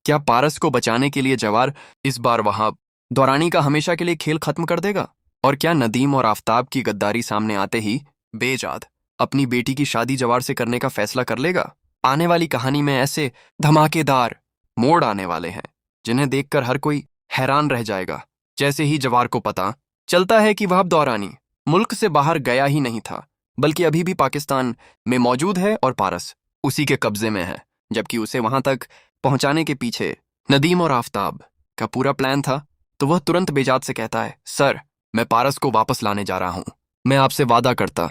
क्या पारस को बचाने के लिए जवार इस बार वहाब दौरानी का हमेशा के लिए खेल खत्म कर देगा? और क्या नदीम और आफताब की गद्दारी सामने आते ही बेजाद अपनी बेटी की शादी जवार से करने का फैसला कर लेगा? आने वाली कहानी में ऐसे धमाकेदार मोड़ आने वाले हैं जिन्हें देखकर हर कोई हैरान रह जाएगा। जैसे ही जवार को पता चलता है कि वहाब दौरानी मुल्क से बाहर गया ही नहीं था, बल्कि अभी भी पाकिस्तान में मौजूद है और पारस उसी के कब्जे में है, जबकि उसे वहां तक पहुंचाने के पीछे नदीम और आफताब का पूरा प्लान था, तो वह तुरंत बेजाद से कहता है, सर, मैं पारस को वापस लाने जा रहा हूं। मैं आपसे वादा करता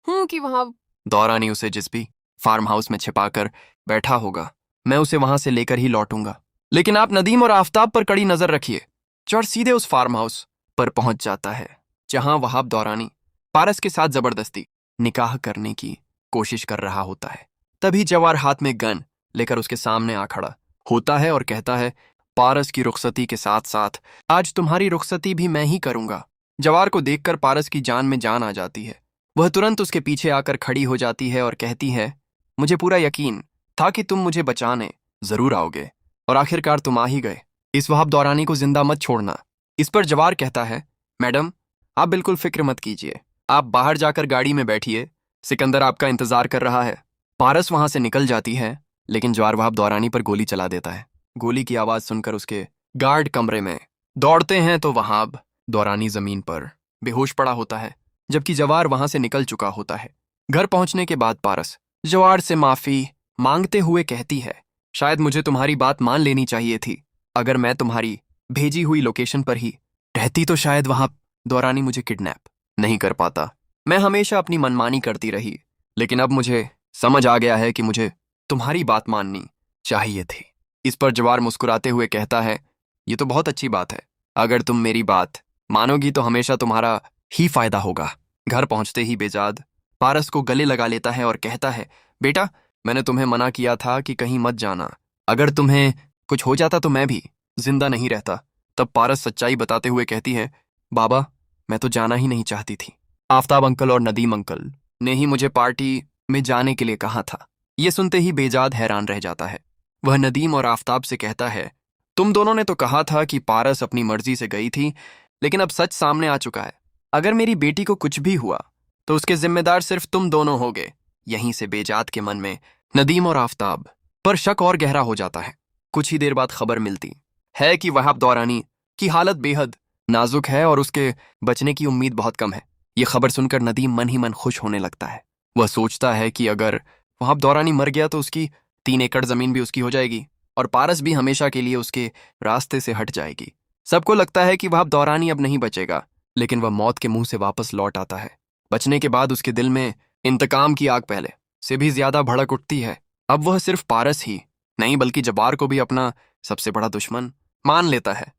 हूँ कि वहां दौरानी उसे जिस भी फार्म हाउस में छिपाकर बैठा होगा, मैं उसे वहां से लेकर ही लौटूंगा। लेकिन आप नदीम और आफताब पर कड़ी नजर रखिए। चढ़ सीधे उस फार्म हाउस पर पहुंच जाता है जहां वहाब दौरानी पारस के साथ जबरदस्ती निकाह करने की कोशिश कर रहा होता है। तभी जवार हाथ में गन लेकर उसके सामने आ खड़ा होता है और कहता है, पारस की रुखसती के साथ साथ आज तुम्हारी रुखसती भी मैं ही करूंगा। जवार को देखकर पारस की जान में जान आ जाती है। वह तुरंत उसके पीछे आकर खड़ी हो जाती है और कहती है, मुझे पूरा यकीन था कि तुम मुझे बचाने जरूर आओगे, और आखिरकार तुम आ ही गए। इस वहाब दौरानी को जिंदा मत छोड़ना। इस पर जवार कहता है, मैडम, आप बिल्कुल फिक्र मत कीजिए, आप बाहर जाकर गाड़ी में बैठिए, सिकंदर आपका इंतजार कर रहा है। पारस वहां से निकल जाती है, लेकिन जवार वहाब दौरानी पर गोली चला देता है। गोली की आवाज सुनकर उसके गार्ड कमरे में दौड़ते हैं तो वहाब दौरानी जमीन पर बेहोश पड़ा होता है, जबकि जवार वहां से निकल चुका होता है। घर पहुंचने के बाद पारस जवार से माफी मांगते हुए कहती है, शायद मुझे तुम्हारी बात मान लेनी चाहिए थी। अगर मैं तुम्हारी भेजी हुई लोकेशन पर ही रहती तो शायद वहां दौरानी मुझे किडनैप नहीं कर पाता। मैं हमेशा अपनी मनमानी करती रही, लेकिन अब मुझे समझ आ गया है कि मुझे तुम्हारी बात माननी चाहिए थी। इस पर जवार मुस्कुराते हुए कहता है, ये तो बहुत अच्छी बात है। अगर तुम मेरी बात मानोगी तो हमेशा तुम्हारा ही फायदा होगा। घर पहुंचते ही बेजाद पारस को गले लगा लेता है और कहता है, बेटा, मैंने तुम्हें मना किया था कि कहीं मत जाना। अगर तुम्हें कुछ हो जाता तो मैं भी जिंदा नहीं रहता। तब पारस सच्चाई बताते हुए कहती है, बाबा, मैं तो जाना ही नहीं चाहती थी। आफताब अंकल और नदीम अंकल ने ही मुझे पार्टी में जाने के लिए कहा था। ये सुनते ही बेजाद हैरान रह जाता है। वह नदीम और आफताब से कहता है, तुम दोनों ने तो कहा था कि पारस अपनी मर्जी से गई थी, लेकिन अब सच सामने आ चुका है। अगर मेरी बेटी को कुछ भी हुआ तो उसके जिम्मेदार सिर्फ तुम दोनों होगे। यहीं से बेजाद के मन में नदीम और आफताब पर शक और गहरा हो जाता है। कुछ ही देर बाद खबर मिलती है कि वहाब दौरानी की हालत बेहद नाजुक है और उसके बचने की उम्मीद बहुत कम है। ये खबर सुनकर नदीम मन ही मन खुश होने लगता है। वह सोचता है कि अगर वहाब दौरानी मर गया तो उसकी 3 एकड़ जमीन भी उसकी हो जाएगी और पारस भी हमेशा के लिए उसके रास्ते से हट जाएगी। सबको लगता है कि वहाब दौरानी अब नहीं बचेगा, लेकिन वह मौत के मुंह से वापस लौट आता है। बचने के बाद उसके दिल में इंतकाम की आग पहले से भी ज्यादा भड़क उठती है। अब वह सिर्फ पारस ही नहीं बल्कि जबार को भी अपना सबसे बड़ा दुश्मन मान लेता है।